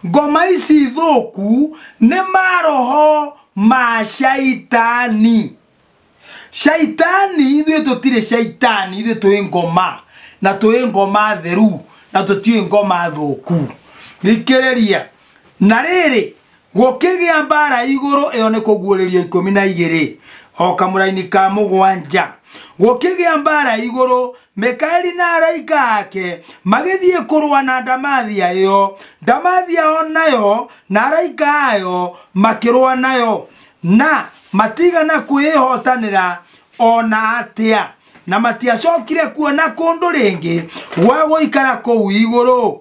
ngoma ici thuku nĩ maroho ma shaitani. Shaitani ithuĩ tũtirĩ shaitani, ithuĩ twĩ ngoma, na twĩ ngoma theru, na tũtirĩ ngoma thuku. Thikĩrĩria, na rĩrĩ gũkĩgĩa mbara igũrũ, ĩyo nĩ Kũguũrĩrio 12 o kamũraini ka 7. Gũkĩgĩa mbara igũrũ, Mikaeli na araika ake magĩthiĩ kũrũa na ndamathia ĩyo. Ndamathia o nayo na araika ayo makĩrũa nayo, na matigana kwĩhotanĩra ona atĩa, na matiacokire kuona kũndũ rĩngĩ gwa gũikara kũu igũrũ.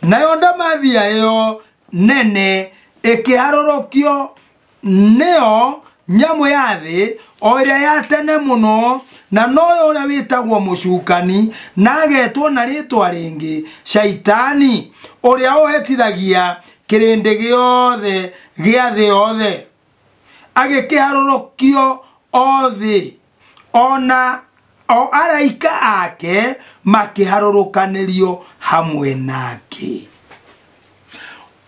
Nayo ndamathia ĩyo nene ĩkĩharũrũkio nĩyo nyamũ ya thĩ, o ĩrĩa ya tene mũno, na noyo ũrĩa wĩtagwo mũcukani, na agetwo na rĩtwa rĩngĩ Shaitani, ũrĩa ũhetithagia kĩrĩndĩ gĩothe gĩa thĩ yothe. Agĩkĩharũrũkio o thĩ, ona o araika ake makĩharũrũkanĩrio hamwe nake.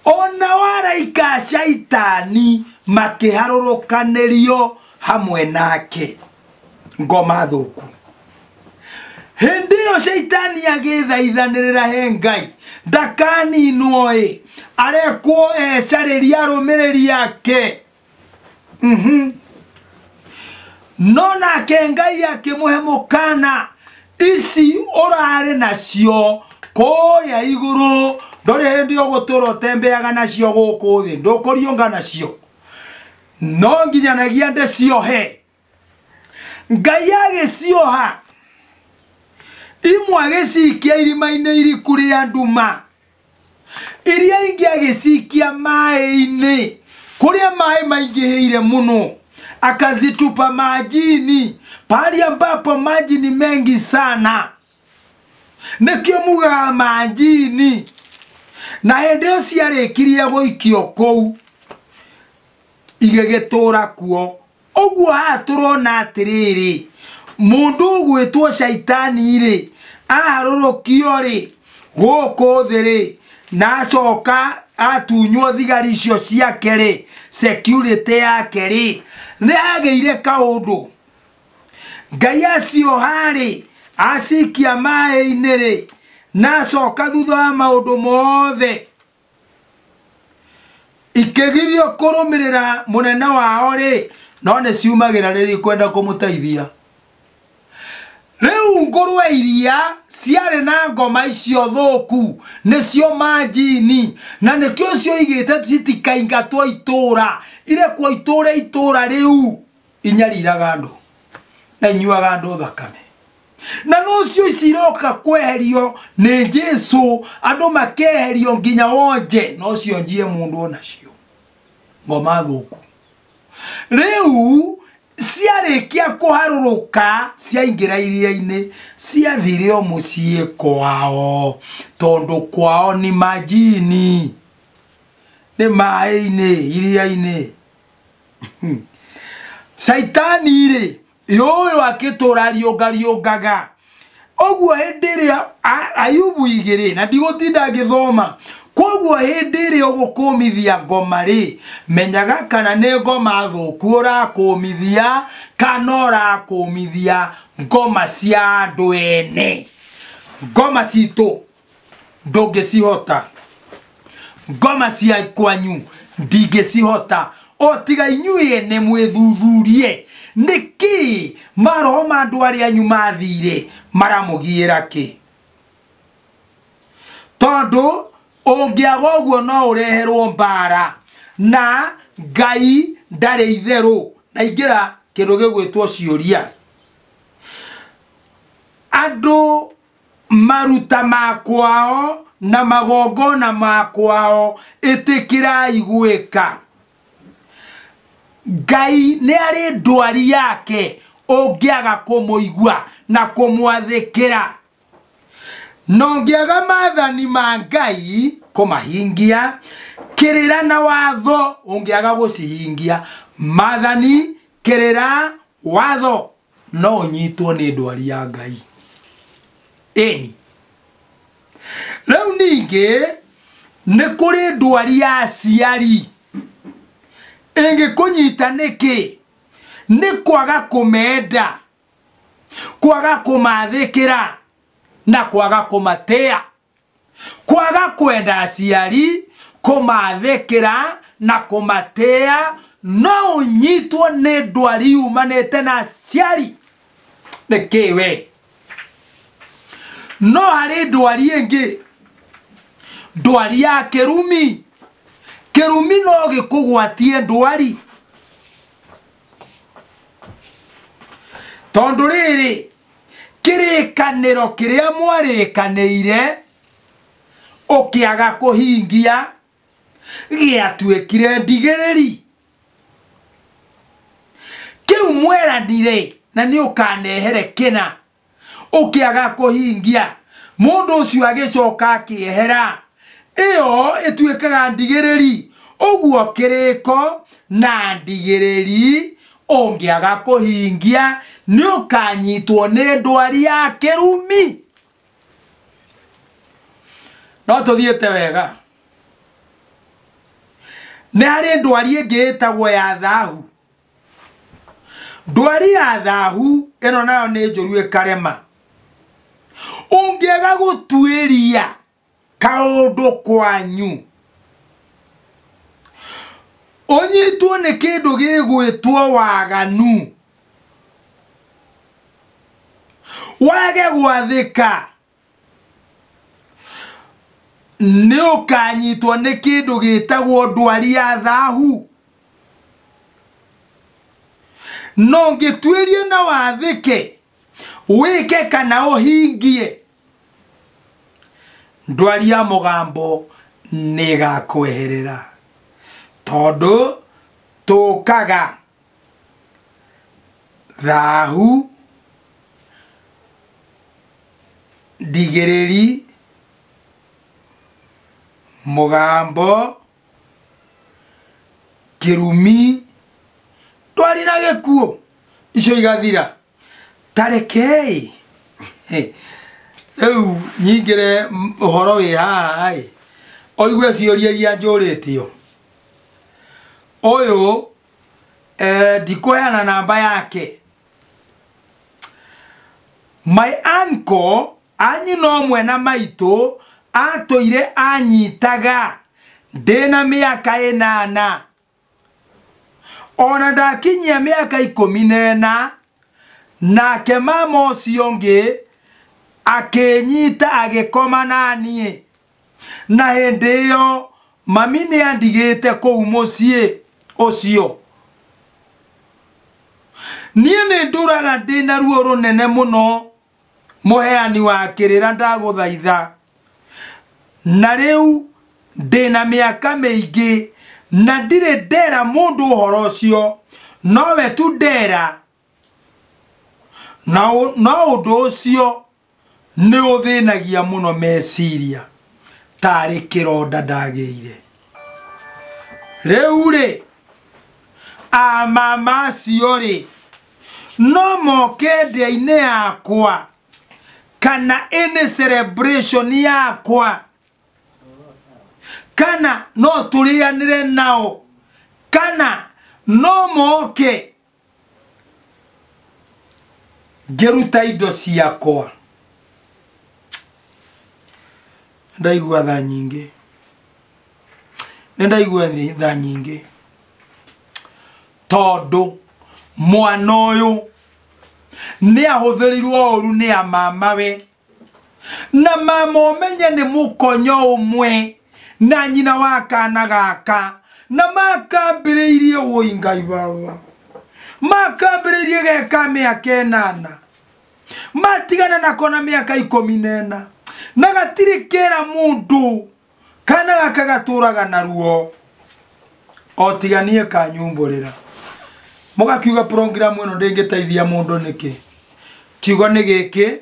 Ona araika Shaitani makĩharũrũkanĩrio hamwe nake. Ngoma thuku. Hĩndĩ ĩyo Shaitani agĩthaithanĩrĩra he Ngai ndakaninwo ĩ, arekwo ecarĩria arũmĩrĩri ake. No nake Ngai akĩmũhe mũkana, ici ũrarĩ nacio kũrĩa igũrũ, ndũrĩ hĩndĩ ũgũtũra ũtembeaga nacio gũkũ thĩ, ndũkũriũnga nacio, no nginyanagia ndĩciohe. Ngai agĩcioha, imwe agĩcikia irima-inĩ iriku rĩa nduma, iria ingĩ agĩcikia maĩ-inĩ kũrĩa maĩ maingĩhĩire mũno, akazitupa majini pahali ambapo maji ni mengi sana, nĩkĩo mugaga majini. Na hĩndĩ ĩyo ciarĩkirie gũikio kũu, igĩgĩtũra kuo. Ũguo haha tũrona atĩrĩrĩ, mũndũ ũgwĩtwo Shaitani rĩ, aharũrũkio rĩ gũkũ thĩ rĩ, na acoka atunywo thigari icio ciake rĩ, security yake rĩ, nĩ agĩire kaũndũ. Ngai acioha rĩ, acikia maĩ-inĩ rĩ, na acoka thutha wa maũndũ mothe ikĩgirio kũrũmĩrĩra mũnene wao rĩ, no nĩ ciumagĩra rĩrĩ kwenda kũmũteithia. Rĩu ngũrwe iria ciarĩ na ngoma icio thũku nĩcio majini, na nĩkĩo cioigĩte citikaingatwo itũra, irekwo itũre itũra rĩu, inyariraga andũ na inyuaga andũ thakame. Na nocio ciroka kweherio nĩ Jesũ, andũ makeherio nginya wonje, nocio njie mũndũ onacio ngoma thũku. Rĩu ciarĩkia kũharũrũka, ciaingĩra iria-inĩ, ciathire o mũciĩ kwao, tondũ kwao ni majini, nĩ maĩ-inĩ, iria-inĩ. Shaitani rĩ, ũyũ akĩtũra riũngariũngaga. Ũguo hĩndĩ ĩrĩa Ayubu 2, na ndigũtinda ngĩthoma, koguo hĩndĩ ĩrĩa ũgũkũmithia ngoma rĩ, menyaga kana nĩ ngoma thũku ũrakũmithia, kana ũrakũmithia ngoma cia andũ ene. Ngoma citũ ndũngĩcihota, ngoma cia kwanyu ndingĩcihota, o tiga inyuĩ ene mwĩthuthurie nĩkĩ maroho ma andũ arĩa anyu mathire maramũgiĩra kĩ. Tondũ ũngĩaga ũguo no ũreherwo mbara, na Ngai ndarĩ itherũ. Na ingĩra kĩndũ gĩgwĩtwo ciũria, andũ maruta makwao na magongona makwao ĩtĩkĩrai gwĩka. Ngai nĩ arĩ ndwari yake ũngĩaga kũmũigua na kũmwathĩkĩra. No ũngĩaga maathani ma Ngai kũmahingia, kĩrĩra na watho ũngĩaga gũcihingia, maathani, kĩrĩra, watho, no ũnyitwo nĩ ndwari ya Ngai. Ĩni. Rĩu ningĩ nĩ kũrĩ ndwari ya aciari ĩngĩkũnyita nĩkĩ? Nĩ kwaga kũmenda, kwaga kũmathĩkĩra na kwaga kũmatĩa, kwaga kwenda aciari, kũmathĩkĩra na kũmatĩa. No ũnyitwo nĩ ndwari yumanĩte na aciari. Nĩkĩ we? No harĩ ndwari ĩngĩ, ndwari ya kĩrumi. Kĩrumi no gĩkũgwatie ndwari. Tondũ rĩrĩ, kĩrĩkanĩro kĩrĩa mwarĩkanĩire ũkĩaga kũhingia gĩatuĩkire ndigĩrĩri. Kĩu mweranire na nĩ ũkanehere kĩna ũkĩaga kũhingia, mũndũ ũcio agĩcoka akĩehera, ĩyo ĩtuĩkaga ndigĩrĩri. Ũguo kĩrĩko na ndigĩrĩri ũngĩaga kũhingia nĩ ũkanyitwo nĩ ndwari ya kĩrumi. No tũthiĩte wega. Nĩ harĩ ndwari ĩngĩ ĩtagwo ya thahu. Ndwari ya thahu ĩno nayo nĩ njũru ĩkarema. Ũngĩaga gũtuĩria kaũndũ kwanyu, ũnyitwo nĩ kĩndũ gĩgwĩtwo waganu, wage gwathĩka, nĩ ũkanyitwo nĩ kĩndũ gĩtagwo ndwari ya thahu. No ngĩtuĩrie na wathĩke, wĩke kana ũhingie, ndwari ya mũgambo nĩ ĩgakweherera. Tondũ tũkaga thahu, ndigĩrĩri, mũgambo, kĩrumi, ndwari na gĩkuũ, icio igathira. Tarekei rĩu nyingĩre ũhoro wĩ haha ĩ, oigue ciũria iria njũrĩtio. Ũyũ ndikũheana namba yake. My uncle, anyina ũmwe na maitũ, atũire anyitaga ndĩna mĩaka 8. Ona ndakinyia mĩaka 14, nake mama ũcio ũngĩ akĩnyita agĩkoma na niĩ. Na hĩndĩ ĩyo mami nĩ andigĩte kũu mũciĩ ũcio. Niĩ nĩ ndũraga ndĩna ruo rũnene mũno, mũheani wa kĩrĩra ndagũthaitha. Na rĩu ndĩna mĩaka mĩingĩ na ndirĩ ndera mũndũ ũhoro ũcio, nowe tu ndera. No ũndũ ũcio nĩ ũthĩnagia mũno meciria, tarĩ kĩronda ndagĩire. Rĩu rĩ, amama acio rĩ, no moke ndĩa-inĩ yakwa kana any celebration yakwa, kana no tũrĩanĩre nao, kana no moke ngĩruta indo ciakwa. Ndaigua tha nyingĩ, ndaigua tha nyingĩ, tondũ mwana ũyũ nĩ ahũthĩrirwo ũru nĩ a mamawe, na mama ũmenye nĩ mũkonyo ũmwe na nyina wa kana gaka, na makambĩrĩirie wũi Ngai baba, makambĩrĩirie geka mĩaka 8, matigana nako na mĩaka 14, na gatirĩ kera mũndũ kana gaka gatũraga na ruo o tiganie kanyumbũrĩra. Mũgakiuga program ĩno ndĩngĩteithia mũndũ nĩkĩ? Kiugo nĩ gĩkĩ,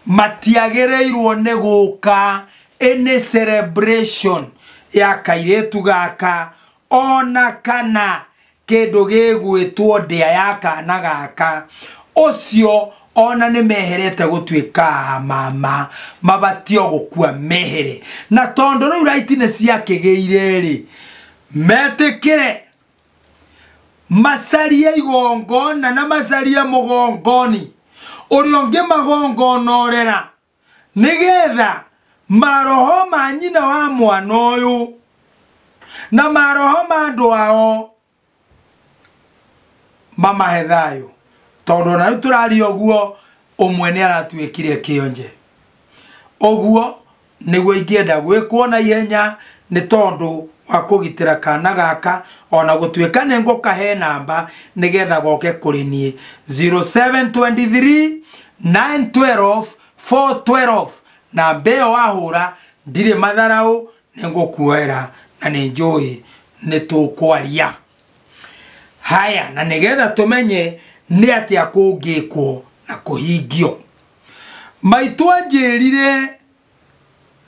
matiagĩrĩirwo nĩ gũka any celebration ya kairĩtu gaka, ona kana kĩndũ gĩgwĩtwo ndĩa ya kana gaka. Ũcio ona nĩ meherete gũtuĩka mama mabatio gũkua mehere na tondũ rĩu raiti nĩ ciakĩgĩire rĩ metĩkĩre macarie igongona na macarie mũgongoni ũrĩa ũngĩ magongonorera nĩgetha maroho ma nyina wa mwana ũyũ na maroho ma andũ ao mamahe thayũ tondũ na rĩu tũraria ũguo ũmwe nĩ aratuĩkire kĩonje ũguo nĩguo ingĩenda gwĩkwo na ihenya nĩ tondũ wa kũgitĩra kana gaka ona gũtuĩka nĩ ngũkahe namba nĩgetha goke kũrĩ niĩ 0723 912 412 namba ĩyo wahũra ndirĩ matharaũ nĩ ngũkuoera na nĩ njũĩ nĩ tũkwaria haya na nĩgetha tũmenye nĩ atĩa kũngĩkwo na kũhingio maitũ anjĩrire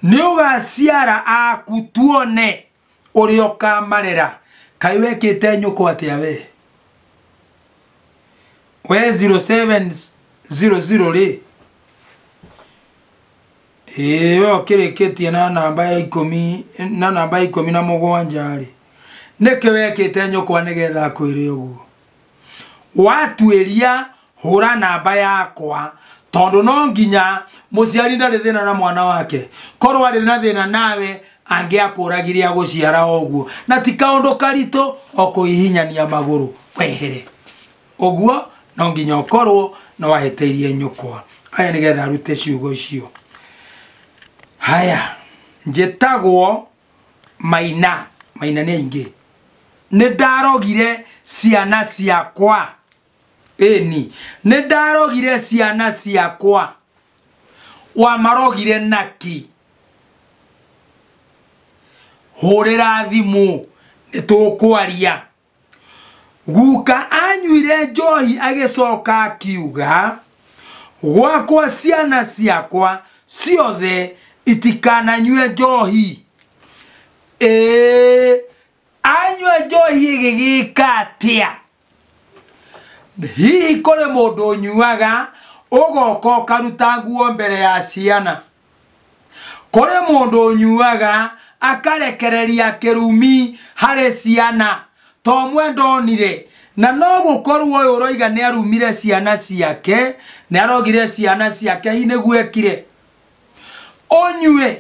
nĩ ũgaciara aku tuone ũrĩa ũkamarera kaĩ wekĩte nyũkwa atĩa we 0700 rĩ ĩyo kĩrĩkĩtie na namba ya 10 na namba ya 17 rĩ nĩkĩ wekĩte nyũkwa nĩgetha kwĩre ũguo watuĩria hũra namba yakwa tondũ no nginya mũciari ndarĩ thĩna na mwana wake korwo arĩ na thĩna nawe angĩakũragiria gũciara ũguo na ti kaũndũ karitũ o kũhihinyania magũrũ wehere ũguo no nginya ũkorwo no wahĩtĩirie nyũkwa aya nĩgetha arute ciugo icio haya njĩtagwo Maina nĩ aingĩ nĩ ndarogire ciana ciakwa ĩni nĩ ndarogire ciana ciakwa wamarogire naki hũrĩra thimũ nĩ tũkwaria guka anyuire njohi agĩcoka akiuga gwakwa ciana ciakwa ciothe itikananyue njohi anyua njohi ĩgĩgĩka atĩa hihi kũrĩ mũndũ ũnyuaga ũgoka ũkaruta nguo mbere ya ciana kũrĩ mũndũ ũnyuaga akarekereria kĩrumi harĩ ciana to mwendonire na no gũkorwo ũyũ ũroiga nĩ arumire ciana ciake nĩ arogire ciana ciake hi nĩguo ekire ũnyue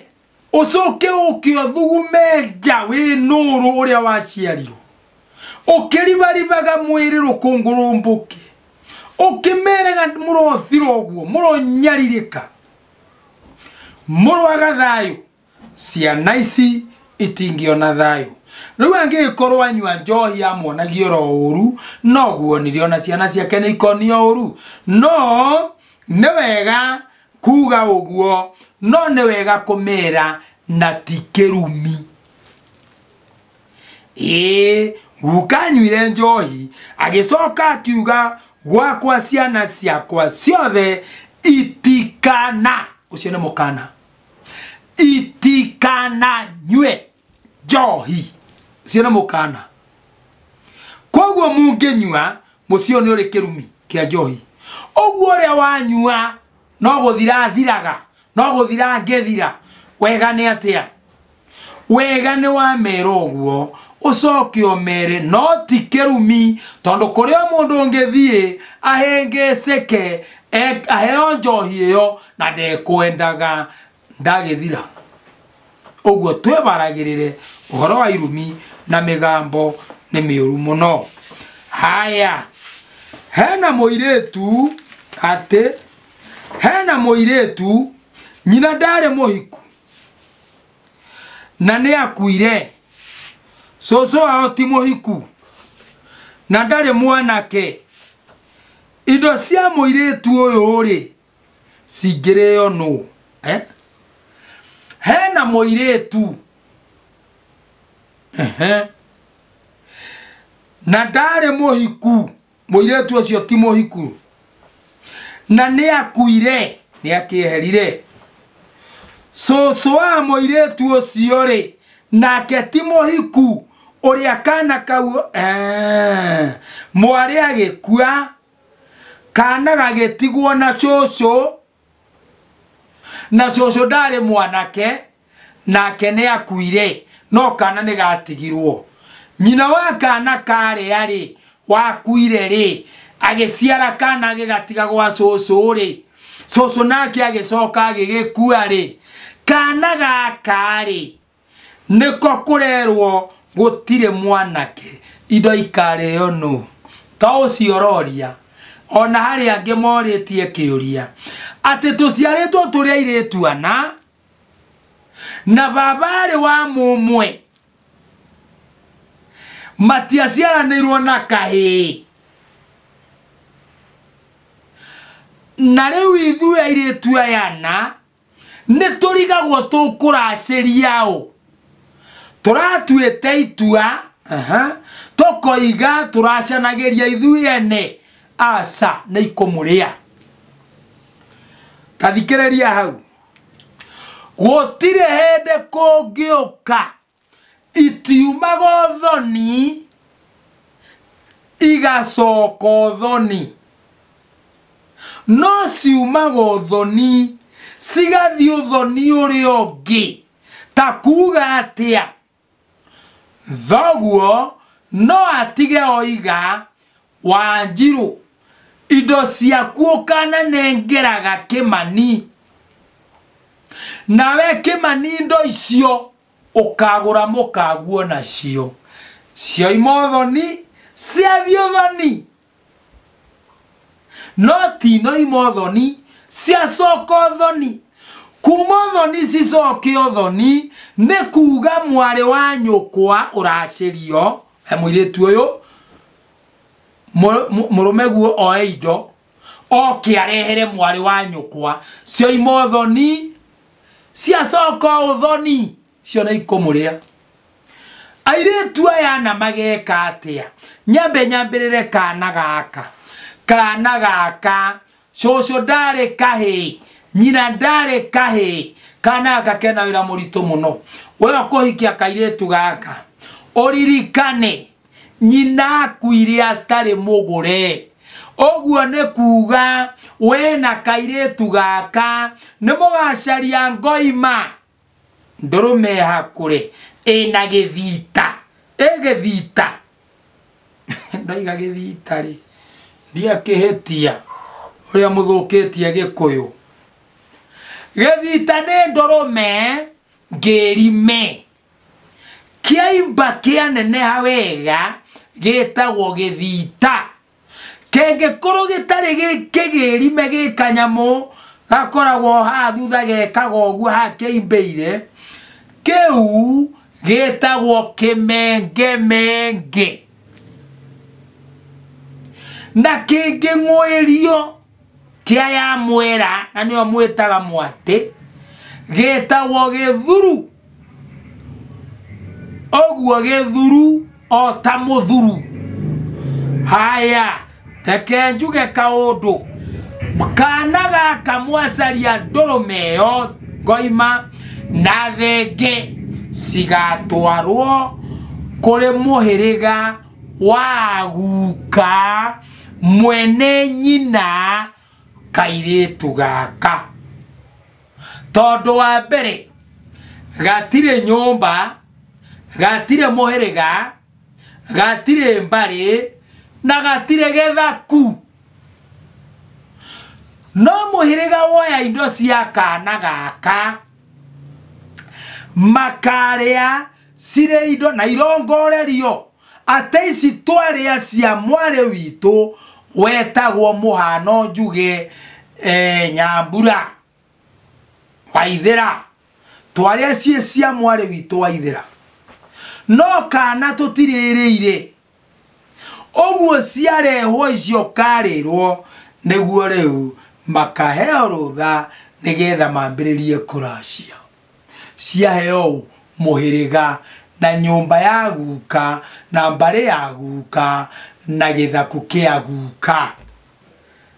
ũcoke ũkĩo thugume nja wĩ nũrũ ũrĩa waciarirwo ũkĩribaribaga mwĩrĩ rũkũngũrũmbũke ũkĩmerega mũrothira ũguo mũronyarirĩka mũrwaga thayũ ciana ici itingĩona thayũ rĩu angĩgĩkorwo anyua njohi amuonagio ro ũru noguo nĩrĩona ciana ciake nĩ ikonio ũru no nĩ wega kuga ũguo no nĩ wega kũmera na ti kĩrumi guka anyuire njohi agĩcoka akiuga gwakwa ciana ciakwa ciothe itikana ũcio nĩ mũkana itikana nyue njohi ũcio nĩ mũkana koguo mũngĩnyua mũcio nĩ ũrĩ kĩrumi kĩa njohi ũguo ũrĩa wanyua no gũthira thiraga no gũthira ngĩthira wega nĩ atĩa wega nĩ wamera ũguo ucoke omere no ti kĩrumi tondũ kũrĩa mũndũ ũngĩthiĩ ahĩngĩceke aheo njohi ĩyo na ndekwendaga ndagĩthira ũguo twĩbaragĩrĩre ũhoro wa irumi na mĩgambo nĩ mĩũru mũno haya hena mũirĩtu atĩ hena mũirĩtu nyina ndarĩ mũhiku na nĩ akuire Soso wao ti mũhiku na ndarĩ mwanake indo cia mũirĩtu ũyũ rĩ cingĩrĩo nũ hena mũirĩtu na ndarĩ mũhiku mũirĩtu ũcio ti mũhiku na nĩ akuire nĩ akĩeherire Soso wa mũirĩtu ũcio rĩ nake ti mũhiku ũrĩa kana kau mwarĩ agĩkua kana gagetigwo na cũcũ na cũcũ ndarĩ mwanake nake nĩ akuire no kana nĩ gatigirwo nyina wa kana karĩa rĩ wakuire rĩ agĩciara kana agĩgatiga gwa cũcũ rĩ cũcũ nake agĩcoka agĩgĩkua rĩ kana gaka rĩ nĩko kũrerwo gũtirĩ mwanake indo ikarĩo nũ ta ũcio ũroria ona harĩ angĩ morĩtie kĩũria atĩ tũciarĩtwo tũrĩ airĩtu ana na baba arĩ wa mũmwe matiaciaranĩirwo na kahĩĩ na rĩu ithuĩ airĩtu aya ana nĩ tũrigagwo tũkũracĩria ũ tũratuĩte itua tũkoiga tũracanagĩria ithuĩ ene aca nĩ ikũmũrĩa tathikĩrĩria hau gũtirĩ hĩndĩ kũngĩũka itiumaga ũthoni igacoka ũthoni no ciumaga ũthoni cigathiĩ ũthoni ũrĩa ũngĩ ta kuuga atĩa thoguo no atige oiga Wanjiru indo ciaku ũkananengeraga Kĩmani nawe Kĩmani indo icio ũkagũra mũkaguo nacio cioima ũthoni ciathiĩ ũthoni no tinoima ũthoni ciacoka ũthoni kuma ũthoni cicoke ũthoni nĩ kuuga mwarĩ wa nyũkwa ũracĩrio mũirĩtu ũyũ mũrũme guo oe indo oke arehere mwarĩ wa nyũkwa cioima ũthoni ciacoka ũthoni cio nĩ ikũmũrĩa airĩtu aya na mageka atĩa nyambĩrĩre kana gaka cũcũ ndarĩ kahĩĩ nyina ndarĩ kahĩĩ kana gakena wĩra mũritũ mũno we kũhikia kairĩtu gaka ũririkane nyina akuire atarĩ mũgũre ũguo nĩ kuuga we na kairĩtu gaka nĩ mũgacaria ngoima ndũrũme hakũrĩ ĩna gĩthita gĩthita ndoiga gĩthita rĩ ndiakĩhĩtia ũrĩa mũthũkĩtie Gĩkũyũ gĩthita nĩ ndũrũme ngĩrime kĩaimba kĩaneneha wega gĩtagwo gĩthita kĩngĩkorwo gĩtarĩ kĩgĩrime gĩkanyamũ gakoragwo haha thutha gekaga ũguo haha kĩimbĩire kĩu gĩtagwo kĩmengemenge na kĩngĩng'ũĩrio kĩa ya mwera na nĩo mwĩtaga mwatĩ gĩtagwo gĩthuru ũguo gĩthuru o ta mũthuru haya reke njuge kaũndũ kana gaka mwacaria ndũrũme ĩyo ngoima na thenge cigatwarwo kũrĩ mũhĩrĩga wa guka mwene nyina kairĩtu gaka tondũ wa mbere gatirĩ nyũmba gatirĩ mũhĩrĩga gatirĩ mbarĩ na gatirĩ gĩthaku no mũhĩrĩga woya indo cia kana gaka makarĩa cirĩ indo na irongorerio atĩ ici twarĩa cia mwarĩ witũ wetagwo mũhano njuge Nyambura Waithĩra twarĩa ciĩ cia mwarĩ witũ Waithĩra no kana tũtirĩrĩire ũguo ciarehwo icio karĩrwo nĩguo rĩu makaheo rũtha nĩgetha mambĩrĩrie kũracia ciaheo mũhĩrĩga na nyũmba ya guka na mbarĩ ya guka na gĩthaku kĩa guka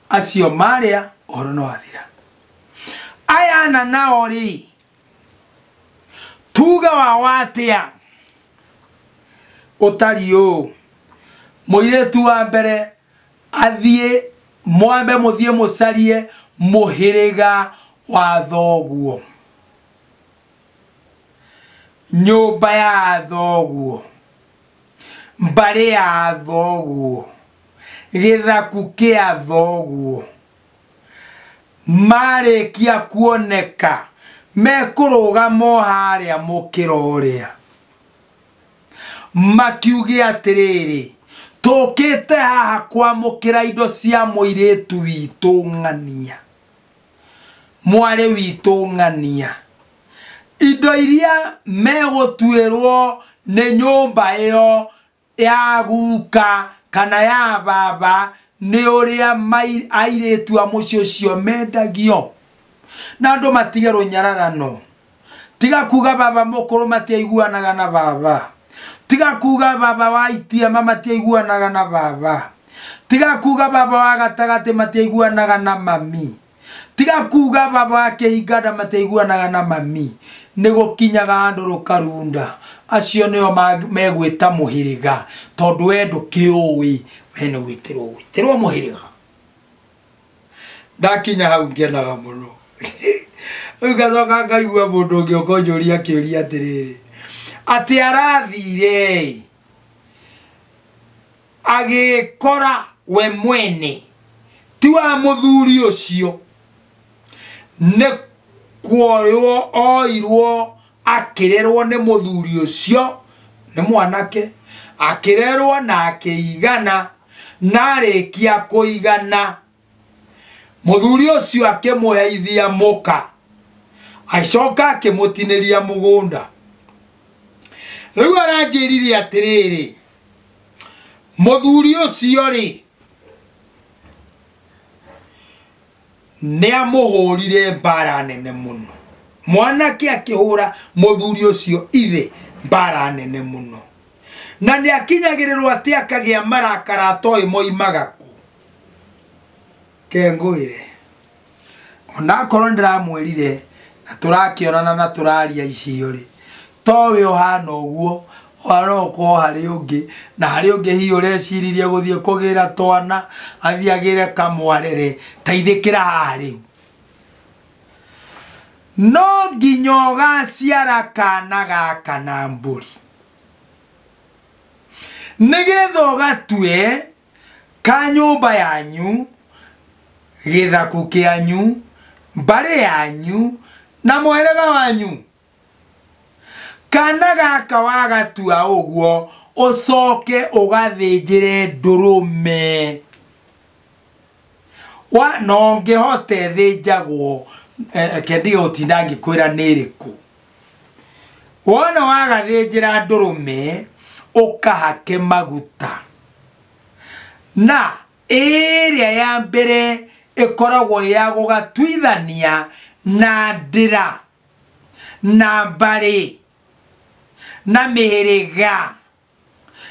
acio marĩa ũhoro no wathira aya na nao rĩ tuga wa watĩa ũtari ũũ mũirĩtu wa mbere athiĩ mwambe muthie mucarie muhiriga wa thoguo, nyumba ya thoguo, mbari ya thoguo, githaku kia thoguo, marikia kuoneka mekurugamo haria mukiroria makiuge atiriri tukite haha kwamukira indo cia muiritu witu ng'ania, mwari witu ng'ania, indo iria megutuirwo ni nyumba iyo ya guka kana ya baba ni uria airitu a mucio cio mendagio na andu matige runyararano. Tiga kuga baba mukuru matiaiguanaga na baba, tiga kuga baba wa itia mama matiaiguanaga na baba, tiga kuga baba wa gatagati matiaiguanaga na mami, tiga kuga baba wa kihingada matiaiguanaga na mami. Nego kinyaga andu rukarunda acio nio megwita muhiriga tondu wendo kiui wene gwitirwo muhiriga. Ndakinya hau ngenaga muno ugacoka ngaigua mundu ungi ukonjuria kiuria atiriri ati arathire agikora we mwene ti wa muthuri ucio ne kuoyo oirwo akirerwo ne muthuri ucio ne mwanake akirerwo na akiigana narikia kuigana muthuri ucio akimuheithia muka aicoka akimutiniria mugunda. Riu aranjirire atiriri muthuri ucio ri ne amuhurire mbara nene muno, mwanake akihura muthuri ucio ithe mbara nene muno, na ni akinyagirirwo ati akagia marakara toi moimaga ku kengwire ona korwo ndiramwirire na turakionana na turaria icio ri towe ohana uguo aroko hari ungi na hari ungi hi ureciririe guthie kugira twana athiagire kamwarere taithikira hari no nginyoga ciara kana gaka na mburi nigetho gatue ka nyumba yanyu githaku kianyu mbari yanyu na mwerega wanyu. Kana gaka wagatua uguo ucoke ugathinjire ndurume wa nonge hote thinjagwo kendiga utinda ngikwira niriku wona wagathinjira ndurume ukahake maguta na iria ya mbere ikoragwo ya gugatuithania na ndira na mbari na mihiriga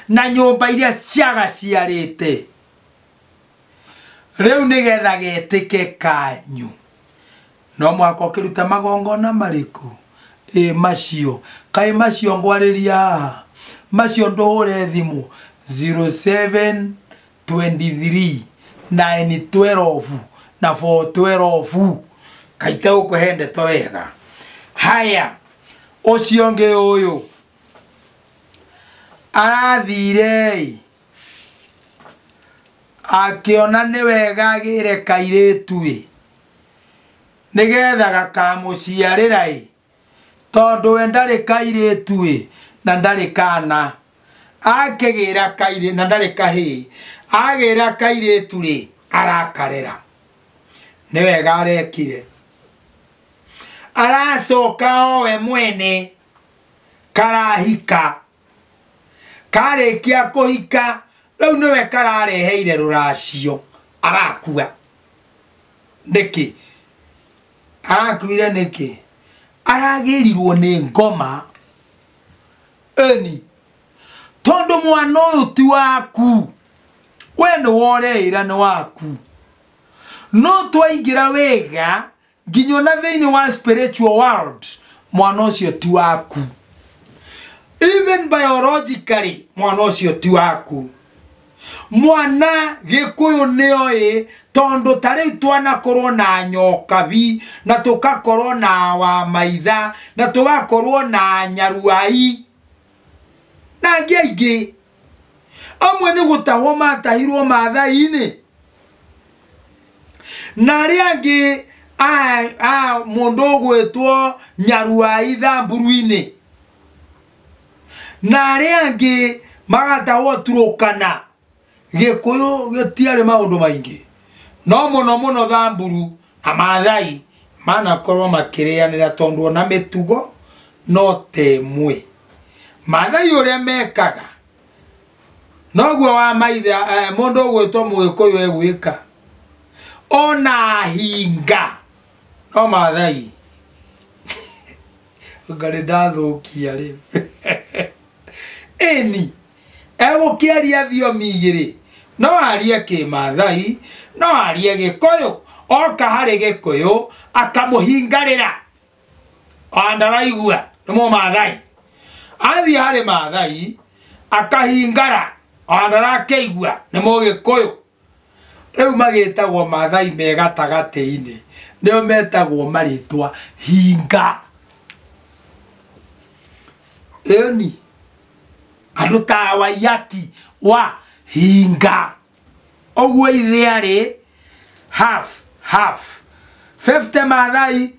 na nyumba iria ciagaciarite. Riu nigetha getike kanyu no mwaka ukiruta magongona mariku macio kai macio ngwariria macio nduhure thimu 0723 912 na 412 kaita ukuhende to wega. Haya ucio ngi uyu arathire akiona ni wega agire kairetu nigetha gakamuciarira tondu we ndari kairetu na ndari kana akigira kaire na ndari kahi agira kairetu arakarera ni wega arekire aracoka owe mwene karahika karekia kuhika riu niwe karareheire ruracio arakua niki arakuire niki aragirirwo ni ngoma eni tondu mwana uyu ti waku we ni woreira ni waku no twaingira wega nginya na thiini wa spiritual world mwana ucio ti waku even biologically mwana ucio ti waku mwana gikuyu nioe tondo tari twana korwo na nyokabi na tugakorwo na wa maitha na tugakorwo na nyaruai na ngiaingi amwe ni gutahwo matahirwo mathai-ini na ariangi mundu gwitwo nyaruai Thamburu-ini na ariangi magatahwo Turukana gikuyu gitiari maundu maingi no muno Thamburu na mathai manakorwo makirianira tondu na mitugo no temwe mathai uria mekaga noguo wa maitha mundu gwitwo Mugikuyu egwika ona hinga no mathai ngari ndathukia ri eni egukiaria thiomi igiri no arie ki mathai no arie Gikuyu oka hari Gikuyu akamuhingarira andaraigua no mathai athi hari mathai akahingara andarakeigua ni Mugikuyu riu magitagwo mathai me gatagati-ini nio metagwo maritwa hinga eni andu ta Waiyaki wa hinga ogwo ithiari half 50 mathai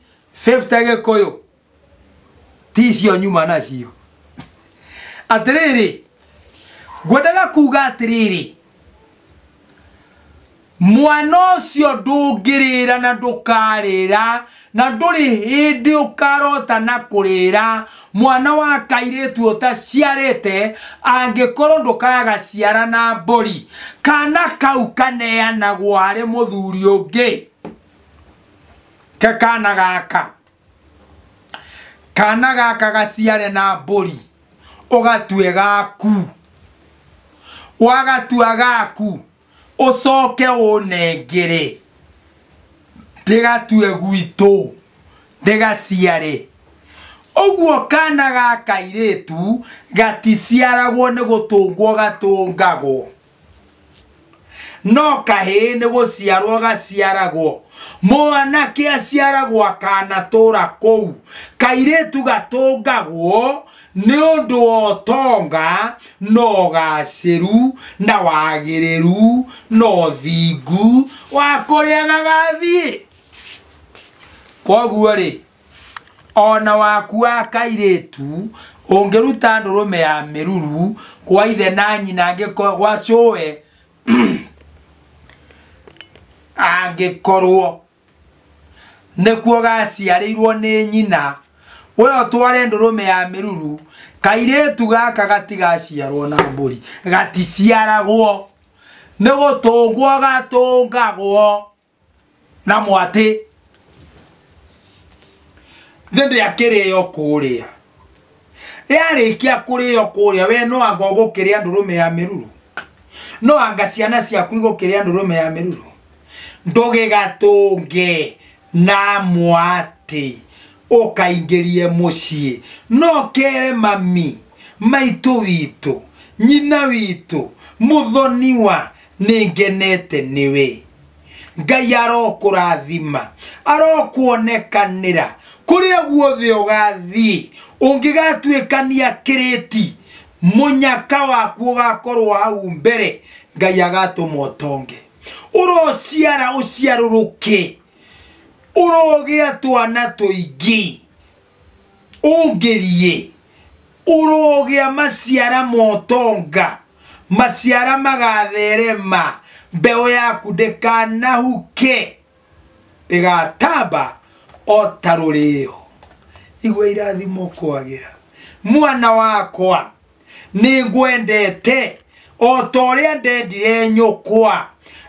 50 Gikuyu ticio nyuma nacio atiriri ngwendaga kuga atiriri mwana ucio ndungirira na ndukarira na nduri hindi ukarota na kurira mwana wa kairetu utaciarite angikorwo ndukaga ciara na mburi kana kau kaneanagwo hari muthuri ungi kana gaka gaciare na mburi ugatue gaku wagatua gaku ucoke unengere ndigatue gwitu ndigaciare ogwo kana gaka iretu gaticiaragwo ni gutungwo gatungagwo no kahe ni guciarwo gaciaragwo mwanake aciaragwo akanatura kou kairetu gatungagwo ni undu otonga no gaciru na wagiriru no thingu wa kuria gagathie koguo ri ona waku akairetu ungiruta ndurume ya miruru kwa ithe na nyina gwa coe angikorwo nikuo gaciarirwo ni nyina we otware ndurume ya miruru kairetu gaka gatigaciarwo na mburi gaticiaragwo ni gutungwo gatungagwo na mwati ndende akirio kuria yarikia kurio kuria we no anga gukiria ndurume ya miruru no anga ciana ciaku igukiria ndurume ya miruru ndugigatunge na mwati ukaingerie mucii no kere mami maitu witu nyina witu muthoniwa ningenete niwe Ngai arokurathima arokuonekanira kuria guothe ugathii ungigatuikania kireti munyaka waku ugakorwo hau mbere Ngai agatuma utonge urociara uciaruruke urogia twana tuingi ungerie urogia maciara motonga maciara magatherema mbeo yaku ndikanahuke igatamba otarurio igwe irathimo kwagira mwana wakwa ni ngwendete otoria ndendire nyukwa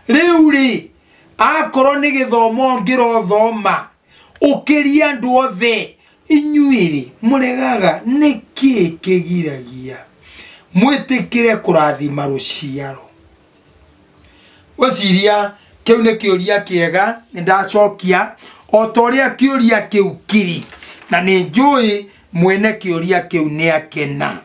riuri akorwo ni githomo ngirothoma ukiria ndu othe inyuiri muregaga niki kigiragia mwitikire kurathima ruciaro wasiria kiu ni kiuria kiega ndacokia otoria kiuria kiu kiri na ni njui mwene kiuria kiu ni akena